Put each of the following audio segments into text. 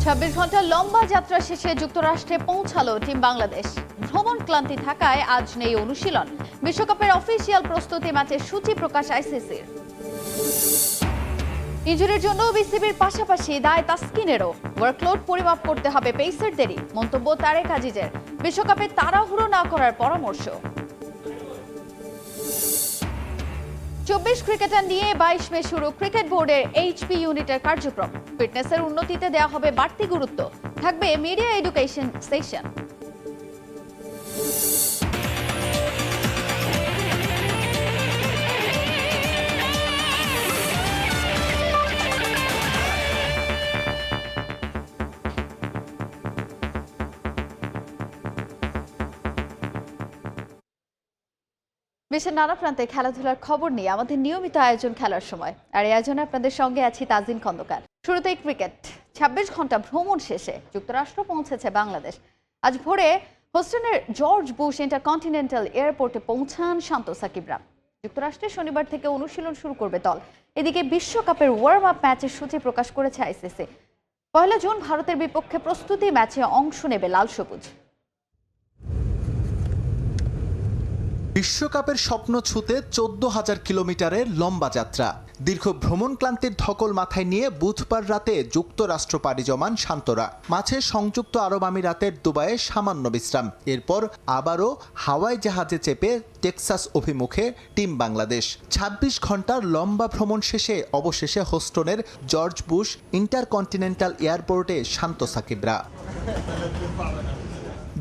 ২৬ ঘন্টা লম্বা যাত্রা শেষে যুক্তরাষ্ট্রে পৌঁছালো টিম বাংলাদেশ। ভ্রমণ ক্লান্তি থাকায় আজ নেই অনুশীলন। বিশ্বকাপের অফিসিয়াল প্রস্তুতি ম্যাচের সূচি প্রকাশ আইসিসির। ইনজুরির জন্য বিসিবির পাশাপাশি দায় তাসকিনেরও। ওয়ার্কলোড পরিমাপ করতে হবে পেসারদেরই, মন্তব্য তারেক আজিজের। বিশ্বকাপে তাড়াহুড়ো না করার পরামর্শ। ২৪ ক্রিকেটার নিয়ে ২২ মে শুরু ক্রিকেট বোর্ডের এইচপি ইউনিটের কার্যক্রম। ফিটনেসের উন্নতিতে দেওয়া হবে বাড়তি গুরুত্ব। থাকবে মিডিয়া এডুকেশন সেশন। বিশ্বের নানা প্রান্তে খেলাধুলার খবর নিয়ে আমাদের নিয়মিত আয়োজন খেলার সময়, আর এই আয়োজনে আপনাদের সঙ্গে আছি তাজিন খন্দকার। শুরুতেই ক্রিকেট। ২৬ ঘন্টা ভ্রমণ শেষে যুক্তরাষ্ট্র পৌঁছেছে বাংলাদেশ। আজ ভোরে হোস্টনের জর্জ বুশ ইন্টারকন্টিনেন্টাল এয়ারপোর্টে পৌঁছান শান্ত সাকিবরা। যুক্তরাষ্ট্রে শনিবার থেকে অনুশীলন শুরু করবে দল। এদিকে বিশ্বকাপের ওয়ার্ম আপ ম্যাচের সূচি প্রকাশ করেছে আইসিসি। ১ জুন ভারতের বিপক্ষে প্রস্তুতি ম্যাচে অংশ নেবে লাল সবুজ। বিশ্বকাপের স্বপ্ন ছুঁতে ১৪,০০০ কিলোমিটারের লম্বা যাত্রা। দীর্ঘ ভ্রমণ ক্লান্তির ধকল মাথায় নিয়ে বুধবার রাতে যুক্তরাষ্ট্র পাড়ি জমান শান্তরা। মাঝে সংযুক্ত আরব আমিরাতের দুবাইয়ে সামান্য বিশ্রাম। এরপর আবারও হাওয়াই জাহাজে চেপে টেক্সাস অভিমুখে টিম বাংলাদেশ। ২৬ ঘন্টার লম্বা ভ্রমণ শেষে অবশেষে হোস্টনের জর্জ বুশ ইন্টারকন্টিনেন্টাল এয়ারপোর্টে শান্ত সাকিবরা।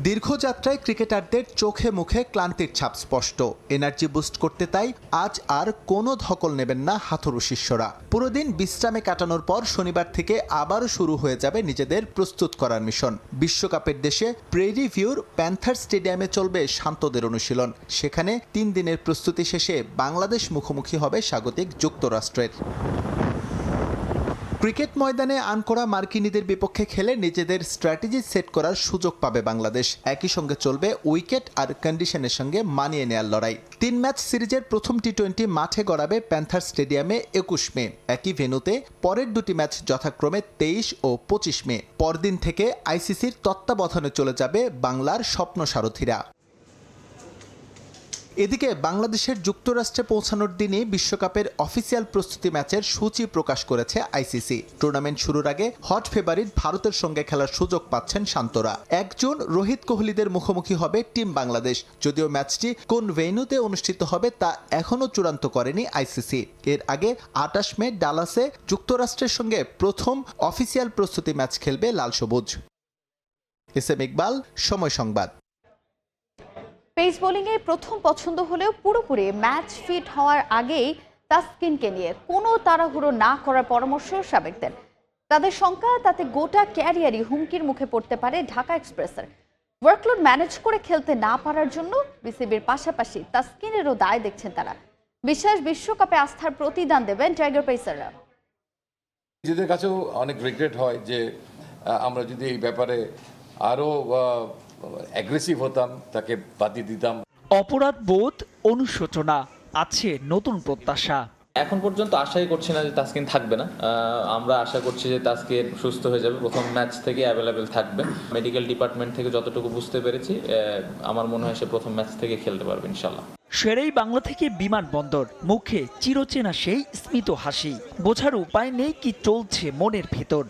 দীর্ঘযাত্রায় ক্রিকেটারদের চোখে মুখে ক্লান্তির ছাপ স্পষ্ট। এনার্জি বুস্ট করতে তাই আজ আর কোনো ধকল নেবেন না হাথুরু শিষ্যরা। পুরো দিন বিশ্রামে কাটানোর পর শনিবার থেকে আবারও শুরু হয়ে যাবে নিজেদের প্রস্তুত করার মিশন। বিশ্বকাপের দেশে প্রেরি ভিউর প্যান্থার স্টেডিয়ামে চলবে শান্তদের অনুশীলন। সেখানে ৩ দিনের প্রস্তুতি শেষে বাংলাদেশ মুখোমুখি হবে স্বাগতিক যুক্তরাষ্ট্রের। ক্রিকেট ময়দানে আনকোড়া মার্কিনীদের বিপক্ষে খেলে নিজেদের স্ট্র্যাটেজি সেট করার সুযোগ পাবে বাংলাদেশ। একই সঙ্গে চলবে উইকেট আর কন্ডিশনের সঙ্গে মানিয়ে নেয়ার লড়াই। ৩ ম্যাচ সিরিজের প্রথম টি-20 মাঠে গড়াবে প্যান্থার স্টেডিয়ামে ২১ মে। একই ভেন্যুতে পরের দুটি ম্যাচ যথাক্রমে ২৩ ও ২৫ মে। পরদিন থেকে আইসিসির তত্ত্বাবধানে চলে যাবে বাংলার স্বপ্ন সারথীরা। এদিকে বাংলাদেশের যুক্তরাষ্ট্রে পৌঁছানোর দিনই বিশ্বকাপের অফিসিয়াল প্রস্তুতি ম্যাচের সূচি প্রকাশ করেছে আইসিসি। টুর্নামেন্ট শুরুর আগে হট ফেভারিট ভারতের সঙ্গে খেলার সুযোগ পাচ্ছেন শান্তরা। ১ জুন রোহিত কোহলিদের মুখোমুখি হবে টিম বাংলাদেশ। যদিও ম্যাচটি কোন ভেন্যুতে অনুষ্ঠিত হবে তা এখনও চূড়ান্ত করেনি আইসিসি। এর আগে ২৮ মে ডালাসে যুক্তরাষ্ট্রের সঙ্গে প্রথম অফিসিয়াল প্রস্তুতি ম্যাচ খেলবে লাল সবুজ। এস এম ইকবাল, সময় সংবাদ। পেস বোলিংয়ে প্রথম পছন্দ হলেও পুরোপুরি ম্যাচ ফিট হওয়ার আগেই তাসকিনকে নিয়ে কোনো তাড়াহুড়ো না করার পরামর্শ সাবেকদের। তাদের শঙ্কা তাতে গোটা ক্যারিয়ারই হুমকির মুখে পড়তে পারে ঢাকা এক্সপ্রেসের। ওয়ার্কলোড ম্যানেজ করে খেলতে না পারার জন্য বিসিবির পাশাপাশি তাসকিনেরও দায় দেখছেন তারা। বিশ্বাস বিশ্বকাপে আস্থার প্রতিদান দেবেন টাইগার পেসাররা। নিজেদের কাছেও অনেক রিগ্রেট হয় যে আমরা যদি এই ব্যাপারে আরও অ্যাগ্রেসিভ হতাম, তাকে বাতিল দিতাম। অপরাধ বোধ, অনুশোচনা, আছে নতুন প্রত্যাশা। এখন পর্যন্ত আশাই করছি না যে তাসকিন থাকবে না। আমরা আশা করছি যে তাসকিন সুস্থ হয়ে যাবে, প্রথম ম্যাচ থেকে অ্যাভেলেবেল থাকবে। মেডিকেল ডিপার্টমেন্ট থেকে যতটুকু বুঝতে পেরেছি, আমার মনে হয় সে প্রথম ম্যাচ থেকে খেলতে পারবে ইনশাল্লাহ। সেরেই বাংলা থেকে বিমানবন্দর, মুখে চিরচেনা সেই স্মিত হাসি। বোঝার উপায় নেই কি চলছে মনের ভেতর।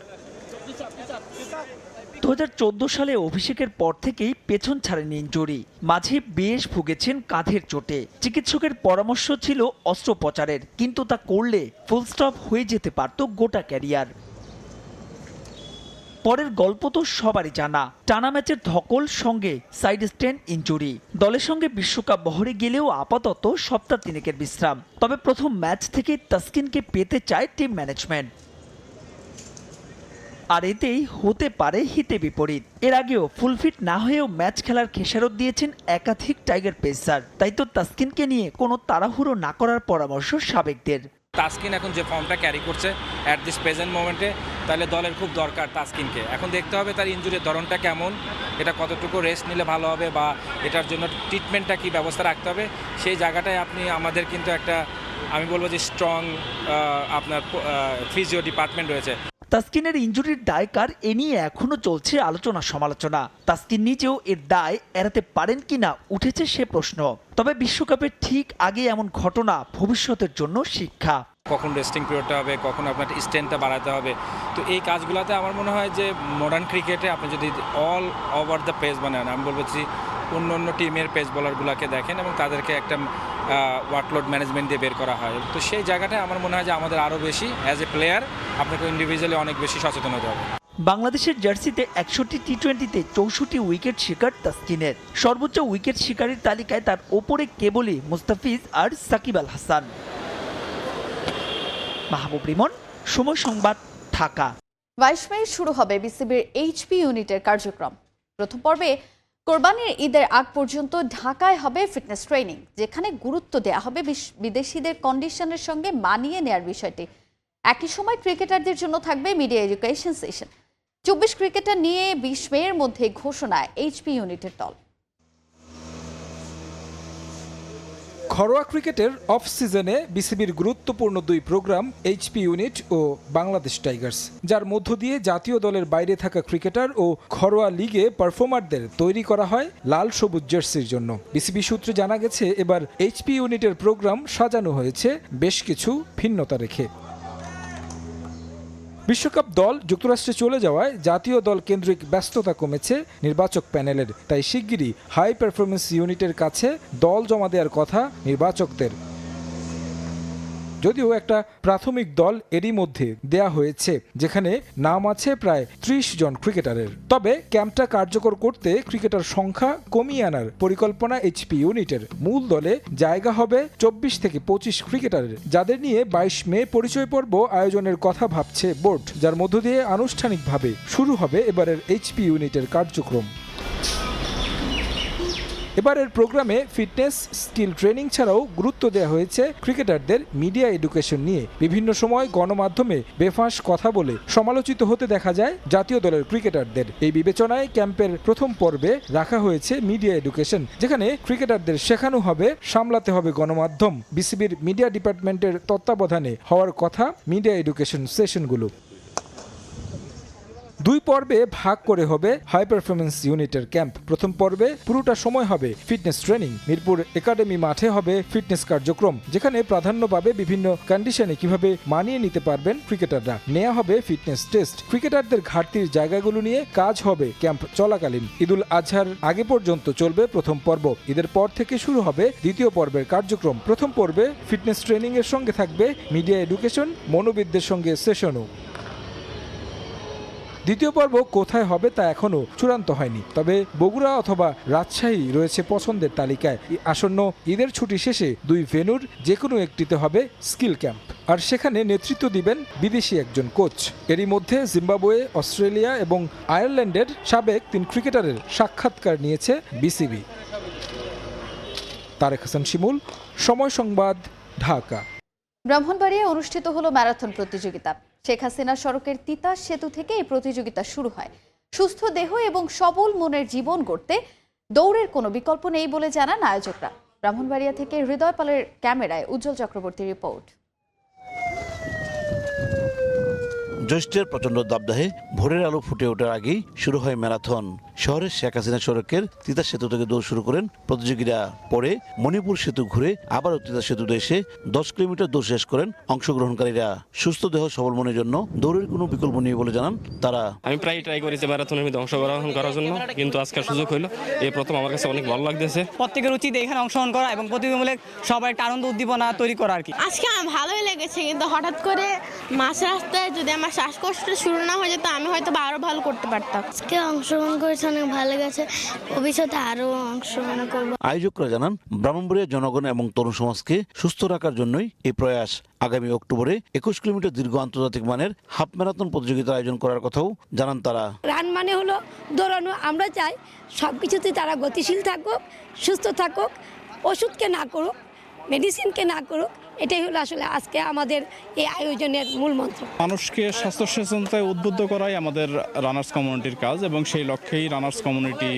২০১৪ সালে অভিষেকের পর থেকেই পেছন ছাড়েনি ইনজুরি। মাঝে বেশ ভুগেছেন কাঁধের চোটে। চিকিৎসকের পরামর্শ ছিল অস্ত্রোপচারের, কিন্তু তা করলে ফুল স্টপ হয়ে যেতে পারত গোটা ক্যারিয়ার। পরের গল্প তো সবারই জানা। টানা ম্যাচের ধকল, সঙ্গে সাইড স্টেন ইনজুরি। দলের সঙ্গে বিশ্বকাপ বহরে গেলেও আপাতত সপ্তাহ ৩ বিশ্রাম। তবে প্রথম ম্যাচ থেকে তাসকিনকে পেতে চায় টিম ম্যানেজমেন্ট। আর এতেই হতে পারে হিতে বিপরীত। এর আগেও ফুলফিট না হয়েও ম্যাচ খেলার খেসারত দিয়েছেন একাধিক টাইগার পেসার। তাই তো তাসকিনকে নিয়ে কোনো তাড়াহুড়ো না করার পরামর্শ সাবেকদের। তাসকিন এখন যে ফর্মটা ক্যারি করছে অ্যাট দিস প্রেজেন্ট মোমেন্টে, তাহলে দলের খুব দরকার তাসকিনকে। এখন দেখতে হবে তার ইনজুরির ধরনটা কেমন, এটা কতটুকু রেস্ট নিলে ভালো হবে, বা এটার জন্য ট্রিটমেন্টটা কী ব্যবস্থা রাখতে হবে, সেই জায়গাটায় আপনি আমাদের কিন্তু একটা, আমি বলবো যে স্ট্রং আপনার ফিজিও ডিপার্টমেন্ট রয়েছে। তাসকিনের ইনজুরির দায় কার এ নিয়ে এখনো চলছে আলোচনা সমালোচনা। তাসকিন নিজেও এর দায় এড়াতে পারেন কিনা উঠেছে সে প্রশ্ন। তবে বিশ্বকাপের ঠিক আগে এমন ঘটনা ভবিষ্যতের জন্য শিক্ষা। কখন রেস্টিং পিরিয়ডটা হবে, কখন আপনার স্ট্রেন্থটা বাড়াতে হবে, তো এই কাজগুলোতে আমার মনে হয় যে মডার্ন ক্রিকেটে আপনি যদি অল ওভার দ্য পেস বানান, আমি বলবো যে অন্য টিমের পেস বোলারগুলোকে দেখেন এবং তাদেরকে একটা ওয়ার্কলোড ম্যানেজমেন্ট দিয়ে বের করা হয়, তো সেই জায়গাটায় আমার মনে হয় যে আমাদের আরও বেশি অ্যাজ এ প্লেয়ার আপনাকে ইন্ডিভিজুয়ালি অনেক বেশি সচেতন হতে হবে। বাংলাদেশের জার্সিতে 61 টি-20তে 64 উইকেট শিকার তাসকিনের। সর্বোচ্চ উইকেট শিকারীর তালিকায় তার ওপরে কেবলই মুস্তাফিজ আর সাকিব আল হাসান। মাহবুব রিমন, সময় সংবাদ, ঢাকা। 22 মে শুরু হবে বিসিবির এইচপি ইউনিটের কার্যক্রম। প্রথম পর্বে কোরবানির ঈদের আগ পর্যন্ত ঢাকায় হবে ফিটনেস ট্রেনিং, যেখানে গুরুত্ব দেওয়া হবে বিদেশিদের কন্ডিশনের সঙ্গে মানিয়ে নেয়ার বিষয়টি। একই সময় ক্রিকেটারদের জন্য থাকবে মিডিয়া এডুকেশন সেশন। 24 ক্রিকেটার নিয়ে 20 মের মধ্যে ঘোষণা এইচপি ইউনিটের দল। ঘরোয়া ক্রিকেটের অফ সিজনে বিসিবির গুরুত্বপূর্ণ দুই প্রোগ্রাম এইচপি ইউনিট ও বাংলাদেশ টাইগার্স, যার মধ্য দিয়ে জাতীয় দলের বাইরে থাকা ক্রিকেটার ও ঘরোয়া লিগে পারফর্মারদের তৈরি করা হয় লাল সবুজ জার্সির জন্য। বিসিবি সূত্রে জানা গেছে এবার এইচপি ইউনিটের প্রোগ্রাম সাজানো হয়েছে বেশ কিছু ভিন্নতা রেখে। বিশ্বকাপ দল যুক্তরাষ্ট্রে চলে যাওয়ায় জাতীয় দল কেন্দ্রিক ব্যস্ততা কমেছে নির্বাচক প্যানেলের, তাই শিগগিরই হাই পারফরমেন্স ইউনিটের কাছে দল জমা দেওয়ার কথা নির্বাচকদের। যদিও একটা প্রাথমিক দল এরই মধ্যে দেয়া হয়েছে, যেখানে নাম আছে প্রায় 30 জন ক্রিকেটারের। তবে ক্যাম্পটা কার্যকর করতে ক্রিকেটার সংখ্যা কমিয়ে আনার পরিকল্পনা এইচপি ইউনিটের। মূল দলে জায়গা হবে 24 থেকে 25 ক্রিকেটারের, যাদের নিয়ে 22 মে পরিচয় পর্ব আয়োজনের কথা ভাবছে বোর্ড, যার মধ্য দিয়ে আনুষ্ঠানিকভাবে শুরু হবে এবারের এইচপি ইউনিটের কার্যক্রম। এবারের প্রোগ্রামে ফিটনেস, স্কিল ট্রেনিং ছাড়াও গুরুত্ব দেওয়া হয়েছে ক্রিকেটারদের মিডিয়া এডুকেশন নিয়ে। বিভিন্ন সময় গণমাধ্যমে বেফাঁস কথা বলে সমালোচিত হতে দেখা যায় জাতীয় দলের ক্রিকেটারদের। এই বিবেচনায় ক্যাম্পের প্রথম পর্বে রাখা হয়েছে মিডিয়া এডুকেশন, যেখানে ক্রিকেটারদের শেখানো হবে সামলাতে হবে গণমাধ্যম। বিসিবির মিডিয়া ডিপার্টমেন্টের তত্ত্বাবধানে হওয়ার কথা মিডিয়া এডুকেশন সেশনগুলো। দুই পর্বে ভাগ করে হবে হাই পারফরমেন্স ইউনিটের ক্যাম্প। প্রথম পর্বে পুরোটা সময় হবে ফিটনেস ট্রেনিং। মিরপুর একাডেমি মাঠে হবে ফিটনেস কার্যক্রম, যেখানে প্রাধান্য পাবে বিভিন্ন কন্ডিশনে কিভাবে মানিয়ে নিতে পারবেন ক্রিকেটাররা। নেওয়া হবে ফিটনেস টেস্ট। ক্রিকেটারদের ঘাটতির জায়গাগুলো নিয়ে কাজ হবে ক্যাম্প চলাকালীন। ঈদুল আজহার আগে পর্যন্ত চলবে প্রথম পর্ব। ঈদের পর থেকে শুরু হবে দ্বিতীয় পর্বের কার্যক্রম। প্রথম পর্বে ফিটনেস ট্রেনিং এর সঙ্গে থাকবে মিডিয়া এডুকেশন, মনোবিদদের সঙ্গে সেশনও। দ্বিতীয় পর্ব কোথায় হবে তা এখনও চূড়ান্ত হয়নি, তবে বগুড়া অথবা রাজশাহী রয়েছে পছন্দের তালিকায়। আসন্ন ঈদের ছুটি শেষে দুই ভেন্যুর যে কোনো একটিতে হবে স্কিল ক্যাম্প, আর সেখানে নেতৃত্ব দিবেন বিদেশি একজন কোচ। এরই মধ্যে জিম্বাবুয়ে, অস্ট্রেলিয়া এবং আয়ারল্যান্ডের সাবেক 3 ক্রিকেটারের সাক্ষাৎকার নিয়েছে বিসিবি। তারেক হাসান শিমুল, সময় সংবাদ, ঢাকা। ব্রাহ্মণবাড়িয়ায় অনুষ্ঠিত হলো ম্যারাথন প্রতিযোগিতা। শেখ হাসিনা সড়কের তিতাস সেতু থেকে এই প্রতিযোগিতা শুরু হয়। সুস্থ দেহ এবং সবল মনের জীবন গড়তে দৌড়ের কোনো বিকল্প নেই বলে জানান আয়োজকরা। ব্রাহ্মণবাড়িয়া থেকে হৃদয় পালের ক্যামেরায় উজ্জ্বল চক্রবর্তীর রিপোর্ট। জ্যৈষ্ঠের প্রচণ্ড দাবদাহে ভোরের আলো ফুটে ওঠার আগেই শুরু হয় ম্যারাথন। শহরের শেখ হাসিনা সড়কের তিতাস সেতু থেকে দৌড় শুরু করেন প্রতিযোগীরা। পরে মণিপুর সেতু ঘুরে আবারও তিতাস সেতুতে এসে 10 কিলোমিটার দৌড় শেষ করেন অংশগ্রহণকারীরা। সুস্থ দেহ সবল মনের জন্য দৌড়ের কোনো বিকল্প নেই বলে জানান তারা। আমি প্রায় ট্রাই করেছি ম্যারাথনের মধ্যে অংশগ্রহণ করার জন্য, কিন্তু আজকে সুযোগ হলো। এই প্রথম আমার কাছে অনেক ভালো লাগতেছে। প্রত্যেকের উচিত এখানে অংশগ্রহণ করা এবং প্রতিযোগিতামূলক সবার একটা আনন্দ উদ্দীপনা তৈরি করা আর কি। আজকে আমার ভালোই লেগেছে, কিন্তু হঠাৎ করে মাঝ রাস্তায় যদি আমার শ্বাসকষ্ট শুরু না হয়ে যেত আমি হয়তো আরো ভালো করতে পারতাম। আজকে অংশগ্রহণ করেছে, অনেক ভালো লেগেছে। ভবিষ্যতে আরো অংশগ্রহণ করব। আয়োজকরা জানান ব্রাহ্মণবাড়িয়া জনগণ এবং তরুণ সমাজকে সুস্থ রাখার জন্যই এই প্রয়াস। আগামী অক্টোবরে 21 কিলোমিটার দীর্ঘ আন্তর্জাতিক মানের হাফ ম্যারাথন প্রতিযোগিতার আয়োজন করার কথাও জানান তারা। রান মানে হলো দৌড়ানো। আমরা চাই সবকিছুতে তারা গতিশীল থাকুক, সুস্থ থাকুক, ওষুধকে না করুক, মেডিসিনকে না করুক, এটাই হলো আসলে আজকে আমাদের এই আয়োজনের মূল মন্ত্র। মানুষকে স্বাস্থ্য সচেতনতায় উদ্বুদ্ধ করাই আমাদের রানার্স কমিউনিটির কাজ এবং সেই লক্ষ্যেই রানার্স কমিউনিটি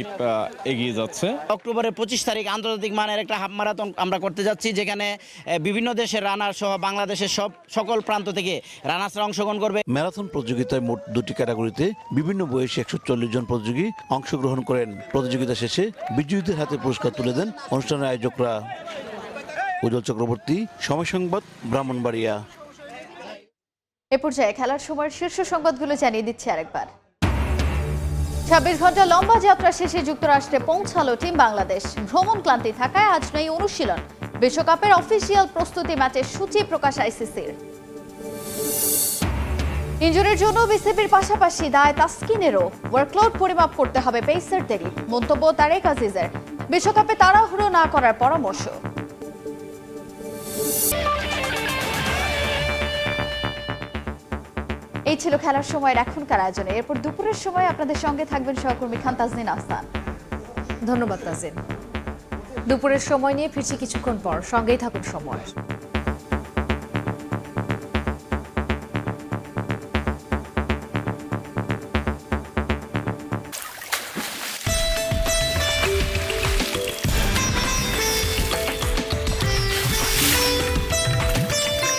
এগিয়ে যাচ্ছে। অক্টোবরের 25 তারিখ আন্তর্জাতিক মানের একটা হাফ ম্যারাথন আমরা করতে যাচ্ছি, যেখানে বিভিন্ন দেশের রানার সহ বাংলাদেশের সকল প্রান্ত থেকে রানার্সরা অংশগ্রহণ করবে। ম্যারাথন প্রতিযোগিতায় মোট 2টি ক্যাটাগরিতে বিভিন্ন বয়সী 140 জন প্রতিযোগী অংশগ্রহণ করেন। প্রতিযোগিতা শেষে বিজয়ীদের হাতে পুরস্কার তুলে দেন অনুষ্ঠানের আয়োজকরা। উজ্জ্বল চক্রবর্তী, সময় সংবাদ, ব্রাহ্মণবাড়িয়া। এ পর্যায়ে খেলার সময় শীর্ষ সংবাদগুলো জানিয়ে দিচ্ছি আরেকবার। 26 ঘন্টা লম্বা যাত্রা শেষে যুক্তরাষ্ট্রে পৌঁছালো টিম বাংলাদেশ। ভ্রমণ ক্লান্তি থাকায় আজ নেই অনুশীলন। বিশ্বকাপের অফিসিয়াল প্রস্তুতি ম্যাচের সূচি প্রকাশ আইসিসির। ইনজুরির জন্য বিসিবির পাশাপাশি দায় তাসকিনেরও। ওয়ার্কলোড পরিমাপ করতে হবে পেসারদেরই, মন্তব্য তারেক আজিজের। বিশ্বকাপে তাড়াহুড়ো না করার পরামর্শ। এই ছিল খেলার সময়ের এখনকার আয়োজনে। এরপর দুপুরের সময় আপনাদের সঙ্গে থাকবেন সহকর্মী খান তাজনীন আহসান। ধন্যবাদ তাজিন। দুপুরের সময় নিয়ে ফিরছি কিছুক্ষণ পর, সঙ্গেই থাকুন সময়।